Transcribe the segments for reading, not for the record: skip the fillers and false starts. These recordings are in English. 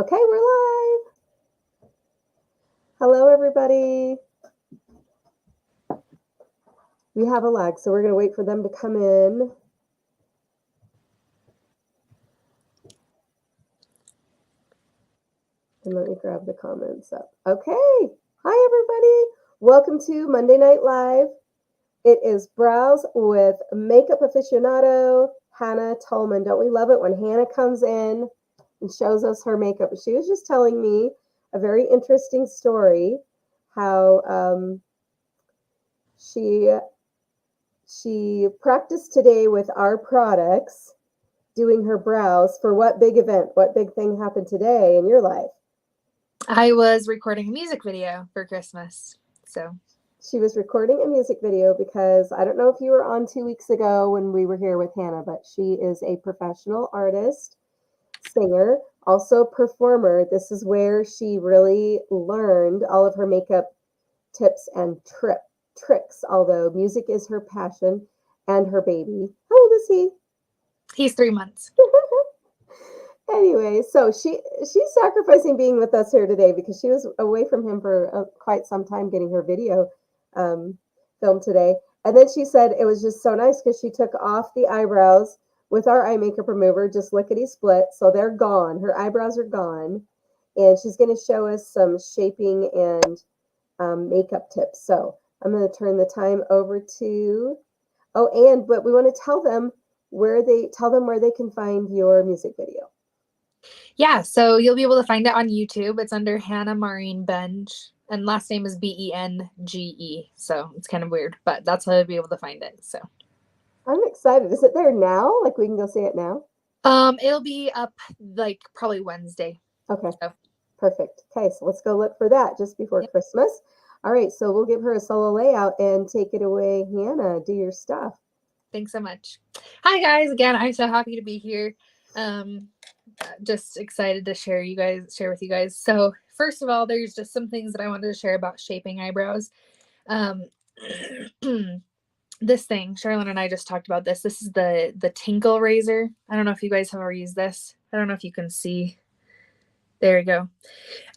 Okay, we're live. Hello, everybody. We have a lag, so we're going to wait for them to come in. And let me grab the comments up. Okay. Hi, everybody. Welcome to Monday Night Live. It is Brows with makeup aficionado Hannah Tolman. Don't we love it when Hannah comes in and shows us her makeup? She was just telling me a very interesting story, how she practiced today with our products, doing her brows for what big event? What big thing happened today in your life? I was recording a music video for Christmas. So she was recording a music video because I don't know if you were on 2 weeks ago when we were here with Hannah, but she is a professional artist, singer, also performer. This is where she really learned all of her makeup tips and tricks, although music is her passion and her baby. How old is he? He's 3 months. Anyway, so she's sacrificing being with us here today because she was away from him for quite some time getting her video filmed today. And then she said it was just so nice because she took off the eyebrows with our eye makeup remover, just lickety split. So they're gone. Her eyebrows are gone. And she's going to show us some shaping and makeup tips. So I'm going to turn the time over to, but we want to tell them where they can find your music video. Yeah, so you'll be able to find it on YouTube. It's under Hannah Maureen Benge, and last name is Benge. So it's kind of weird, but that's how you'll be able to find it. So I'm excited. Is it there now? Like we can go see it now? It'll be up like probably Wednesday. Okay. So. Perfect. Okay, so let's go look for that just before Christmas. All right, so we'll give her a solo layout and take it away. Hannah, do your stuff. Thanks so much. Hi guys, again, I'm so happy to be here. Just excited to share with you guys. So first of all, there's just some things that I wanted to share about shaping eyebrows. This thing, Charlotte and I just talked about this. This is the Tinkle razor. I don't know if you guys have ever used this. I don't know if you can see. There you go.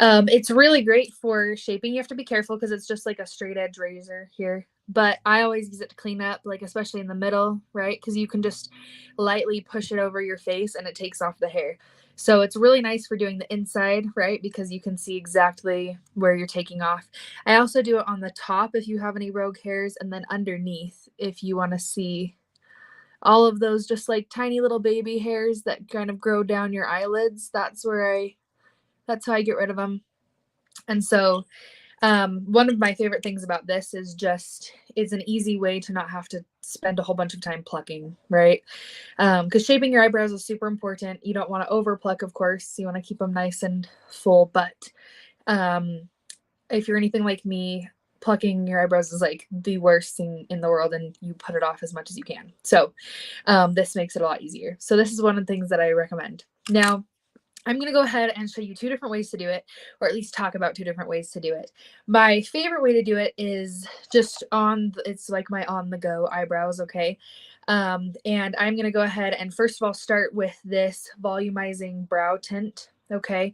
It's really great for shaping. You have to be careful because it's just like a straight edge razor here. But I always use it to clean up, like especially in the middle, right? Because you can just lightly push it over your face and it takes off the hair. So it's really nice for doing the inside, right? Because you can see exactly where you're taking off. I also do it on the top if you have any rogue hairs, and then underneath if you want to see all of those just like tiny little baby hairs that kind of grow down your eyelids. That's how I get rid of them. And so one of my favorite things about this is just it's an easy way to not have to spend a whole bunch of time plucking, right? Because shaping your eyebrows is super important. You don't want to over pluck, of course. You want to keep them nice and full. But if you're anything like me, plucking your eyebrows is like the worst thing in the world, and you put it off as much as you can. So this makes it a lot easier. So this is one of the things that I recommend. Now, I'm going to go ahead and show you 2 different ways to do it, or at least talk about 2 different ways to do it. My favorite way to do it is just it's like my on-the-go eyebrows, okay? And I'm going to go ahead and first of all start with this volumizing brow tint, okay?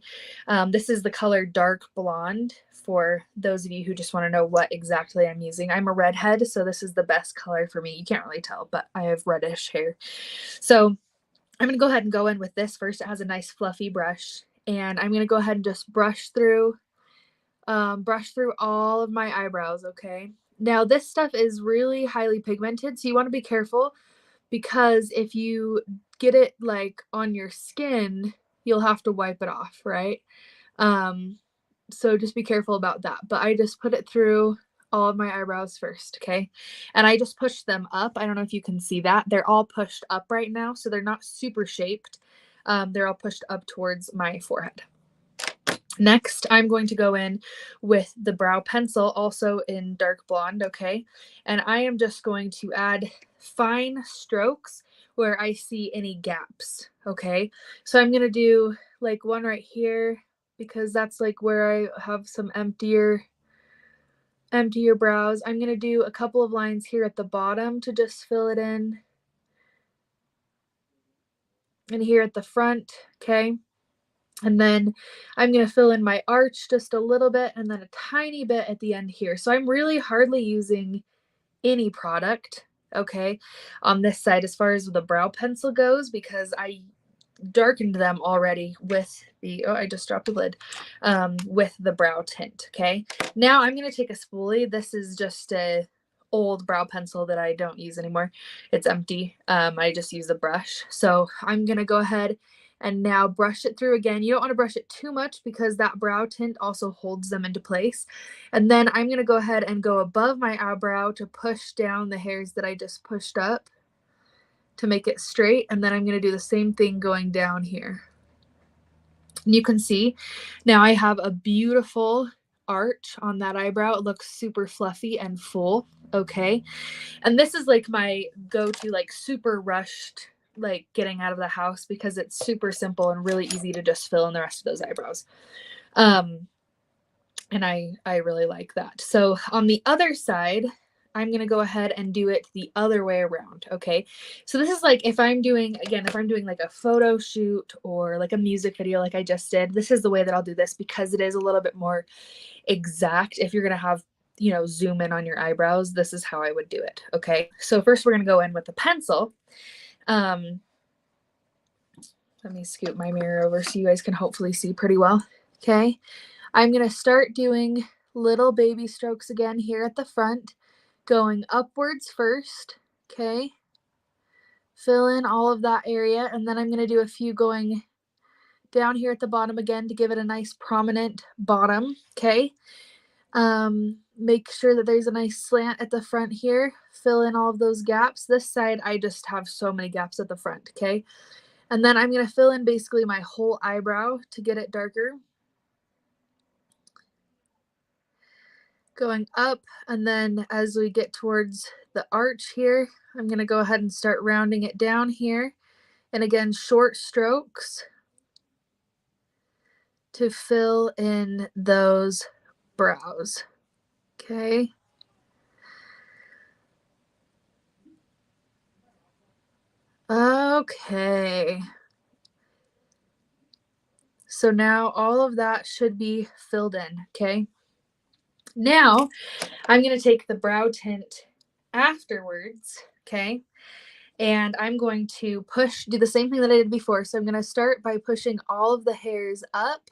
This is the color Dark Blonde for those of you who just want to know what exactly I'm using. I'm a redhead, so this is the best color for me. You can't really tell, but I have reddish hair. So I'm going to go ahead and go in with this first. It has a nice fluffy brush, and I'm going to go ahead and just brush through all of my eyebrows, okay? Now, this stuff is really highly pigmented, so you want to be careful because if you get it like on your skin, you'll have to wipe it off, right? So just be careful about that. But I just put it through all of my eyebrows first, okay? And I just pushed them up. I don't know if you can see that. They're all pushed up right now, so they're not super shaped. They're all pushed up towards my forehead. Next, I'm going to go in with the brow pencil, also in Dark Blonde, okay? And I am just going to add fine strokes where I see any gaps, okay? So I'm going to do like one right here because that's like where I have some emptier brows. I'm going to do a couple of lines here at the bottom to just fill it in. And here at the front, okay? And then I'm going to fill in my arch just a little bit and then a tiny bit at the end here. So I'm really hardly using any product, okay, on this side as far as the brow pencil goes, because I darkened them already with the, oh, I just dropped the lid, with the brow tint, okay? Now I'm going to take a spoolie. This is just a old brow pencil that I don't use anymore. It's empty. I just use a brush. So I'm going to go ahead and now brush it through again. You don't want to brush it too much because that brow tint also holds them into place. And then I'm going to go ahead and go above my eyebrow to push down the hairs that I just pushed up to make it straight. And then I'm going to do the same thing going down here. And you can see now I have a beautiful arch on that eyebrow. It looks super fluffy and full. Okay. And this is like my go-to, like super rushed, like getting out of the house, because it's super simple and really easy to just fill in the rest of those eyebrows. And I really like that. So on the other side, I'm going to go ahead and do it the other way around. Okay. So this is like, if I'm doing like a photo shoot or like a music video, like I just did, this is the way that I'll do this, because it is a little bit more exact. If you're going to have, you know, zoom in on your eyebrows, this is how I would do it. Okay. So first we're going to go in with the pencil. Let me scoot my mirror over so you guys can hopefully see pretty well. Okay. I'm going to start doing little baby strokes again here at the front, going upwards first. Okay. Fill in all of that area. And then I'm going to do a few going down here at the bottom again to give it a nice prominent bottom. Okay. Make sure that there's a nice slant at the front here. Fill in all of those gaps. This side, I just have so many gaps at the front. Okay. And then I'm going to fill in basically my whole eyebrow to get it darker. Going up, and then as we get towards the arch here, I'm going to go ahead and start rounding it down here. And again, short strokes to fill in those brows. Okay. Okay. So now all of that should be filled in. Okay. Now I'm going to take the brow tint afterwards. Okay. And I'm going to do the same thing that I did before. So I'm going to start by pushing all of the hairs up.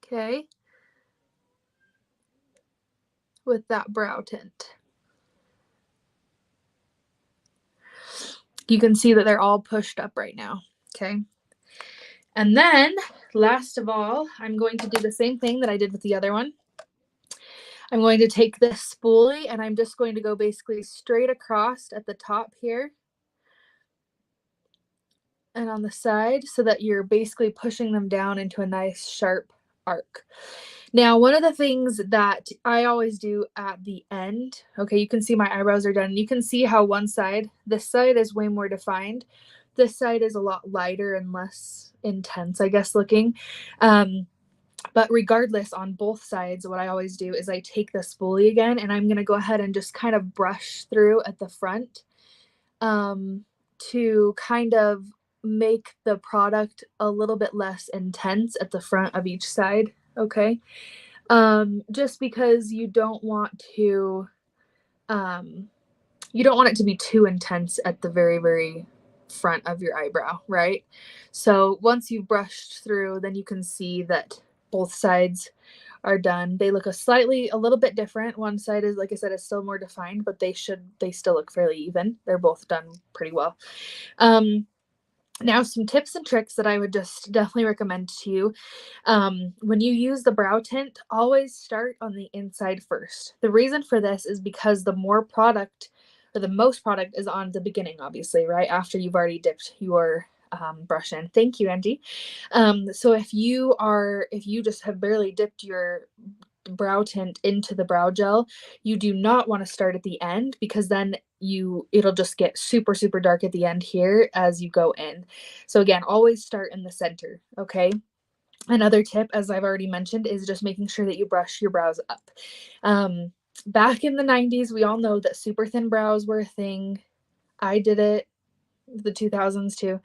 Okay. With that brow tint. You can see that they're all pushed up right now. Okay. And then last of all, I'm going to do the same thing that I did with the other one. I'm going to take this spoolie and I'm just going to go basically straight across at the top here and on the side, so that you're basically pushing them down into a nice sharp arc. Now, one of the things that I always do at the end, okay, you can see my eyebrows are done. You can see how this side is way more defined. This side is a lot lighter and less intense, I guess, looking. But regardless, on both sides, what I always do is I take the spoolie again, and I'm going to go ahead and just kind of brush through at the front to kind of make the product a little bit less intense at the front of each side. Okay. Just because you don't want it to be too intense at the very, very front of your eyebrow, right? So once you've brushed through, then you can see that both sides are done. They look a little bit different. One side is, like I said, is still more defined, but they still look fairly even. They're both done pretty well. Now, some tips and tricks that I would just definitely recommend to you. When you use the brow tint, always start on the inside first. The reason for this is because the most product is on the beginning, obviously, right? After you've already dipped your brush in. Thank you, Angie. So if you just have barely dipped your brow tint into the brow gel, you do not want to start at the end, because then it'll just get super, super dark at the end here as you go in. So again, always start in the center. Okay. Another tip, as I've already mentioned, is just making sure that you brush your brows up. Back in the 90s, we all know that super thin brows were a thing. I did it the 2000s too,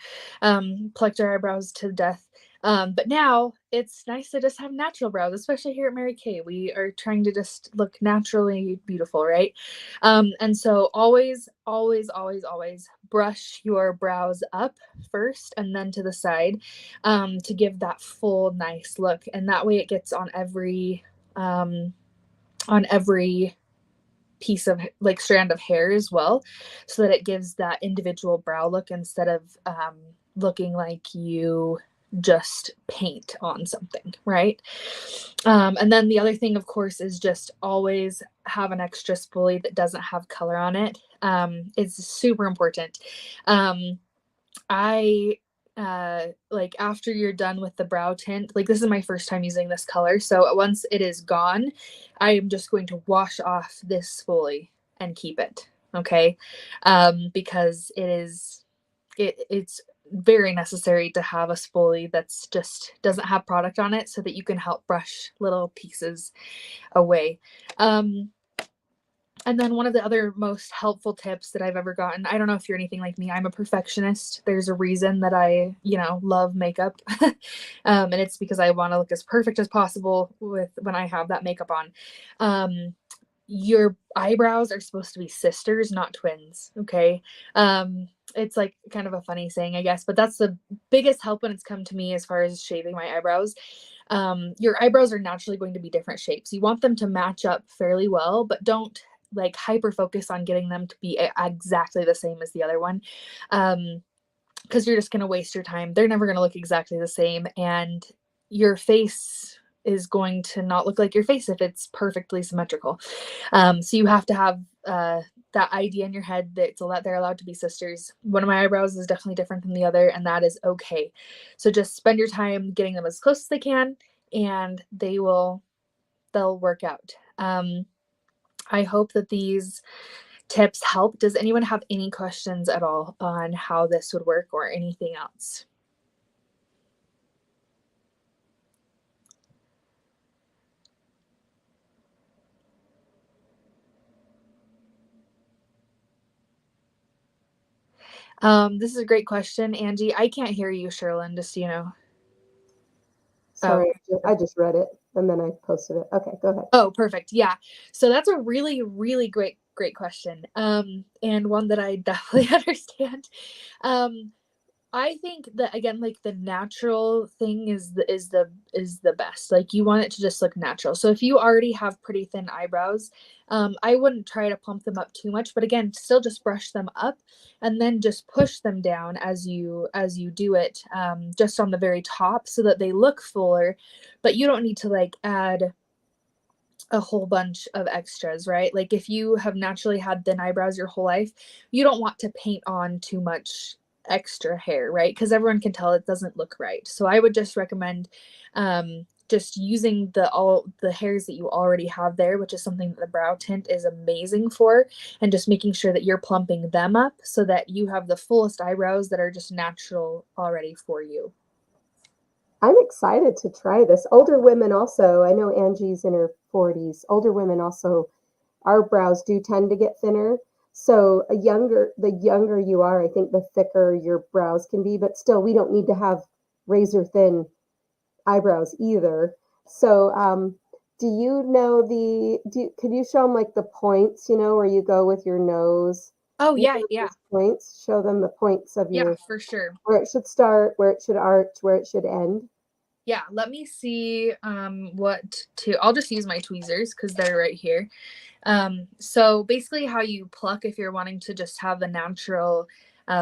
plucked our eyebrows to death. But now it's nice to just have natural brows, especially here at Mary Kay. We are trying to just look naturally beautiful, right? And so always, always, always, always brush your brows up first and then to the side, to give that full nice look. And that way it gets on every piece of like strand of hair as well, so that it gives that individual brow look instead of looking like you just paint on something, right? And then the other thing, of course, is just always have an extra spoolie that doesn't have color on it. It's super important. I like after you're done with the brow tint, like this is my first time using this color, so once it is gone, I am just going to wash off this spoolie and keep it, okay? Because it's very necessary to have a spoolie that's just doesn't have product on it so that you can help brush little pieces away. And then one of the other most helpful tips that I've ever gotten, I don't know if you're anything like me, I'm a perfectionist. There's a reason that I, love makeup. And it's because I want to look as perfect as possible when I have that makeup on. Your eyebrows are supposed to be sisters, not twins. Okay. It's like kind of a funny saying, I guess, but that's the biggest help when it's come to me as far as shaving my eyebrows. Your eyebrows are naturally going to be different shapes. You want them to match up fairly well, but don't like hyper focus on getting them to be exactly the same as the other one. Because you're just going to waste your time. They're never going to look exactly the same. And your face is going to not look like your face if it's perfectly symmetrical. So you have to have that idea in your head that they're allowed to be sisters. One of my eyebrows is definitely different than the other, and that is okay. So just spend your time getting them as close as they can, and they'll work out. I hope that these tips help. Does anyone have any questions at all on how this would work or anything else? This is a great question, Angie. I can't hear you, Sherlyn, just so you know. Sorry, I just read it and then I posted it. Okay, go ahead. Oh, perfect. Yeah. So that's a really, really great question. And one that I definitely understand. I think that again, like the natural thing is the best. Like you want it to just look natural. So if you already have pretty thin eyebrows, I wouldn't try to plump them up too much. But again, still just brush them up, and then just push them down as you do it, just on the very top, so that they look fuller. But you don't need to like add a whole bunch of extras, right? Like if you have naturally had thin eyebrows your whole life, you don't want to paint on too much extra hair, right? Because everyone can tell it doesn't look right. So I would just recommend just using all the hairs that you already have there, which is something that the brow tint is amazing for, and just making sure that you're plumping them up so that you have the fullest eyebrows that are just natural already for you. I'm excited to try this. Older women also, I know Angie's in her 40s. Older women also, our brows do tend to get thinner. So the younger you are, I think the thicker your brows can be, but still we don't need to have razor thin eyebrows either. So do you know could you show them like the points, where you go with your nose? Oh yeah, yeah. Points, show them the points of yeah, for sure. Where it should start, where it should arch, where it should end. Yeah, let me see I'll just use my tweezers because they're right here. So basically how you pluck if you're wanting to just have the natural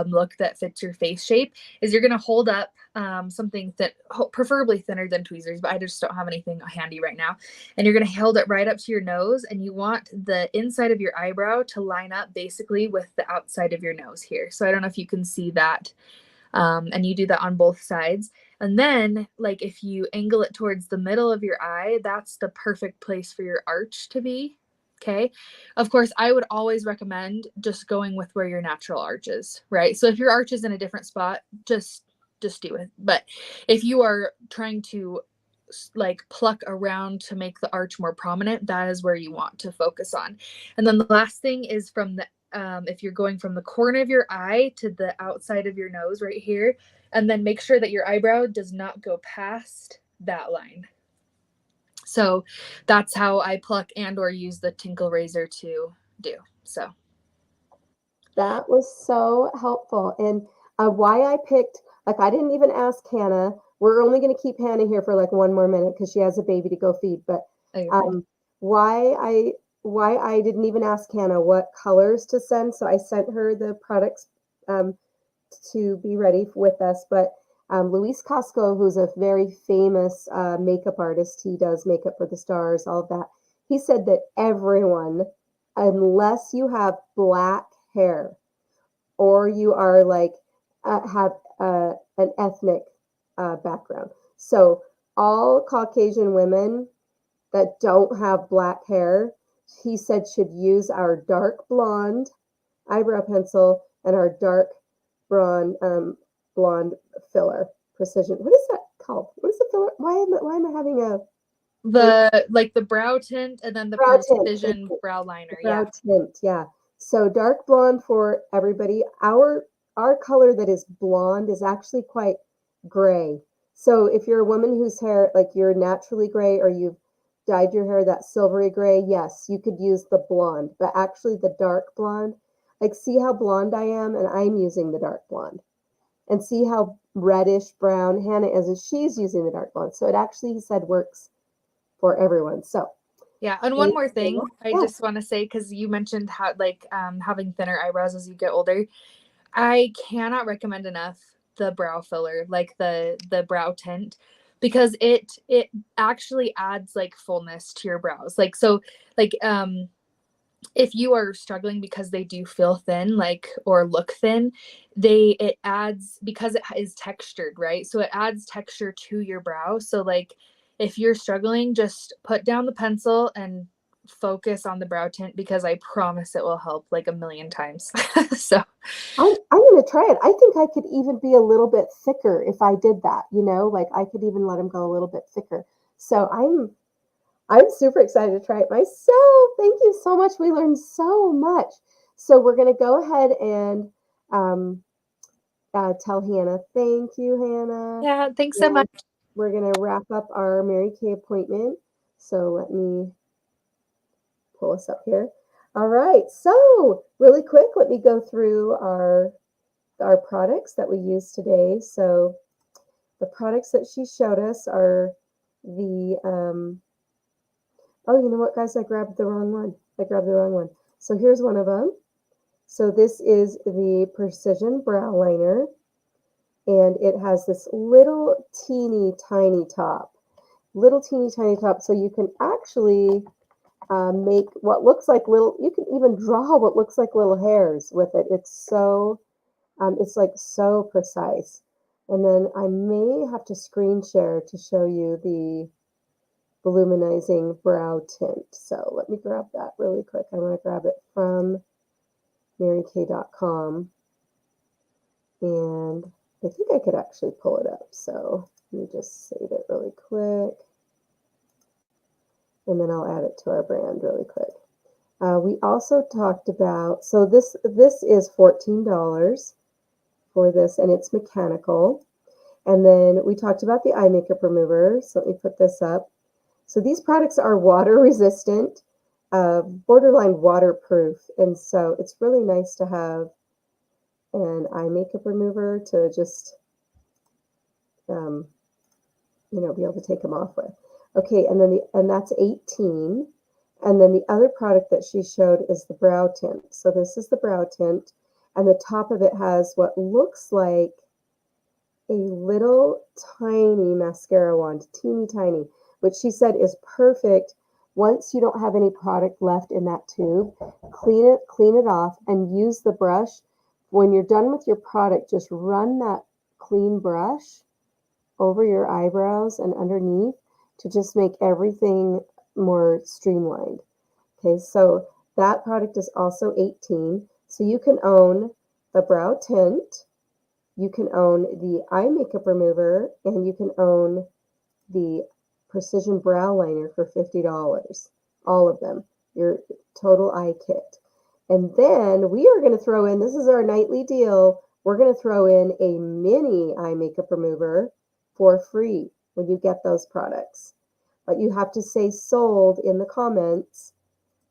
look that fits your face shape is you're going to hold up something that preferably thinner than tweezers, but I just don't have anything handy right now. And you're going to hold it right up to your nose, and you want the inside of your eyebrow to line up basically with the outside of your nose here. So I don't know if you can see that. And you do that on both sides. And then like if you angle it towards the middle of your eye, that's the perfect place for your arch to be. Okay. Of course, I would always recommend just going with where your natural arch is, right? So if your arch is in a different spot, just do it. But if you are trying to like pluck around to make the arch more prominent, that is where you want to focus on. And then the last thing is from the if you're going from the corner of your eye to the outside of your nose right here, and then make sure that your eyebrow does not go past that line. So that's how I pluck and or use the tinkle razor to do. So that was so helpful. And why I picked, like, I didn't even ask Hannah. We're only going to keep Hannah here for like one more minute because she has a baby to go feed. But why I didn't even ask Hannah what colors to send. So I sent her the products to be ready with us. But Luis Casco, who's a very famous makeup artist, he does makeup for the stars, all of that. He said that everyone, unless you have black hair or you are like have an ethnic background. So all Caucasian women that don't have black hair, he said, should use our dark blonde eyebrow pencil and our dark blonde filler precision. What is that called? What is the filler? Why am I having a the brow tint and then the brow precision tint. brow liner? Brow tint, yeah. So dark blonde for everybody. Our color that is blonde is actually quite gray. So if you're a woman whose hair, like you're naturally gray or you've dyed your hair that silvery gray, yes, you could use the blonde. But actually the dark blonde, like see how blonde I am, and I'm using the dark blonde. And see how reddish brown Hannah is, and she's using the dark blonde. So it actually, he said, works for everyone. So yeah. And one more thing I just want to say, because you mentioned how having thinner eyebrows as you get older, I cannot recommend enough the brow filler, like the brow tint, because it actually adds like fullness to your brows. Like, so like if you are struggling because they do feel thin, like, or look thin, it adds, because it is textured, right? So it adds texture to your brow. So like if you're struggling, just put down the pencil and focus on the brow tint, because I promise it will help like a million times. So I'm going to try it. I think I could even be a little bit thicker if I did that, like I could even let them go a little bit thicker. So I'm super excited to try it myself. Thank you so much. We learned so much. So we're going to go ahead and tell Hannah. Thank you, Hannah. Yeah, thanks so much. We're going to wrap up our Mary Kay appointment. So let me pull us up here. All right. So really quick, let me go through our products that we use today. So the products that she showed us are the oh, you know what, guys? I grabbed the wrong one. So here's one of them. So this is the Precision Brow Liner, and it has this little teeny tiny top. So you can actually make what looks like you can even draw what looks like little hairs with it. It's like so precise. And then I may have to screen share to show you the Voluminizing Brow Tint. So let me grab that really quick. I'm going to grab it from marykay.com. And I think I could actually pull it up. So let me just save it really quick. And then I'll add it to our brand really quick. We also talked about, so this is $14 for this, and it's mechanical. And then we talked about the eye makeup remover. So let me put this up. So these products are water resistant, borderline waterproof. And so it's really nice to have an eye makeup remover to just, be able to take them off with. Okay, and that's 18. And then the other product that she showed is the brow tint. So this is the brow tint, and the top of it has what looks like a little tiny mascara wand, teeny tiny, which she said is perfect. Once you don't have any product left in that tube, clean it off and use the brush. When you're done with your product, just run that clean brush over your eyebrows and underneath to just make everything more streamlined. Okay, so that product is also 18. So you can own the brow tint, you can own the eye makeup remover, and you can own the Precision Brow Liner for $50. All of them, your total eye kit. And then we are going to throw in, this is our nightly deal, we're going to throw in a mini eye makeup remover for free when you get those products. But you have to say sold in the comments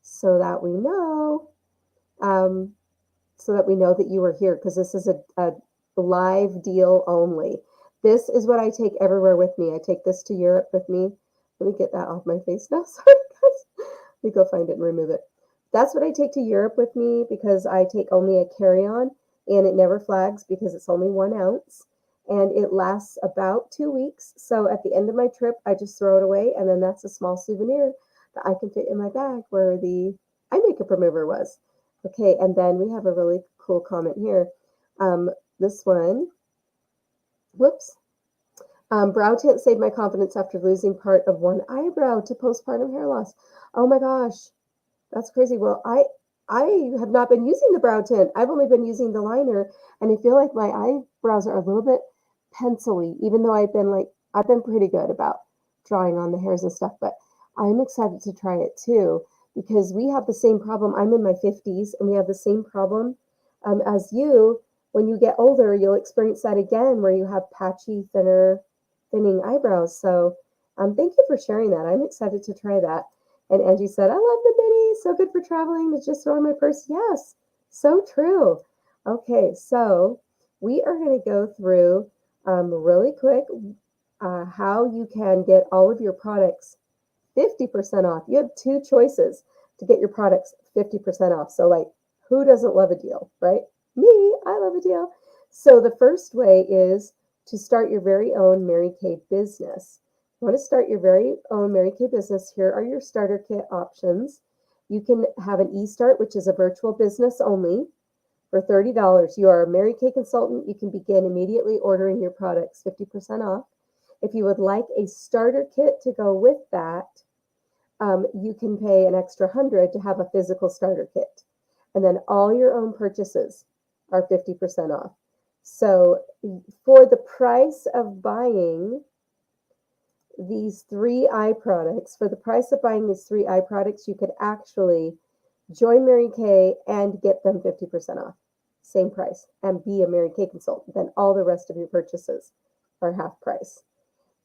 so that we know, that you are here, because this is a live deal only. This is what I take everywhere with me. I take this to Europe with me. Let me get that off my face now. Sorry, guys. Let me go find it and remove it. That's what I take to Europe with me because I take only a carry-on and it never flags because it's only 1 ounce and it lasts about 2 weeks. So at the end of my trip, I just throw it away and then that's a small souvenir that I can fit in my bag where the eye makeup remover was. Okay, and then we have a really cool comment here. This one, whoops. Brow tint saved my confidence after losing part of one eyebrow to postpartum hair loss. Oh my gosh, that's crazy. Well, I have not been using the brow tint. I've only been using the liner, and I feel like my eyebrows are a little bit pencily, even though I've been pretty good about drawing on the hairs and stuff, but I'm excited to try it too because we have the same problem. I'm in my 50s, and we have the same problem as you. When you get older, you'll experience that again where you have patchy, thinning eyebrows. So thank you for sharing that. I'm excited to try that. And Angie said, I love the mini. So good for traveling to just throw in my purse. Yes, so true. Okay, so we are going to go through really quick how you can get all of your products 50% off. You have two choices to get your products 50% off. So, like, who doesn't love a deal, right? Me, I love a deal. So, the first way is to start your very own Mary Kay business. You want to start your very own Mary Kay business? Here are your starter kit options. You can have an e-start, which is a virtual business only, for $30. You are a Mary Kay consultant. You can begin immediately ordering your products 50% off. If you would like a starter kit to go with that, you can pay an extra $100 to have a physical starter kit. And then all your own purchases are 50% off. So for the price of buying these 3 eye products, you could actually join Mary Kay and get them 50% off. Same price, and be a Mary Kay consultant. Then all the rest of your purchases are half price.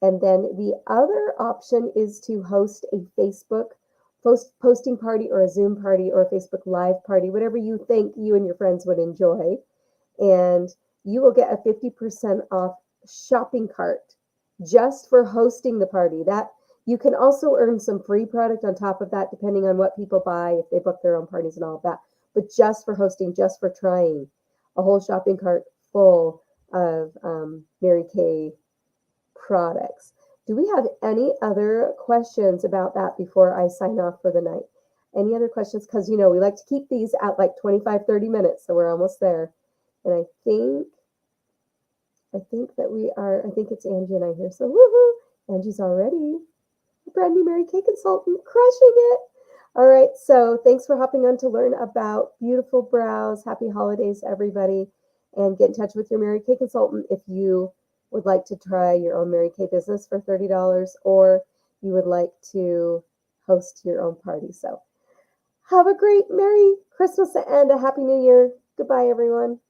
And then the other option is to host a Facebook posting party or a Zoom party or a Facebook Live party, whatever you think you and your friends would enjoy. And you will get a 50% off shopping cart just for hosting the party. That you can also earn some free product on top of that, depending on what people buy, if they book their own parties and all of that. But just for hosting, just for trying, a whole shopping cart full of Mary Kay products. Do we have any other questions about that before I sign off for the night? Any other questions? Because, we like to keep these at like 25, 30 minutes, so we're almost there. And I think it's Angie and I here. So woohoo! Angie's already a brand new Mary Kay consultant, crushing it. All right, so thanks for hopping on to learn about beautiful brows. Happy holidays, everybody. And get in touch with your Mary Kay consultant if you would like to try your own Mary Kay business for $30 or you would like to host your own party. So have a great Merry Christmas and a Happy New Year. Goodbye, everyone.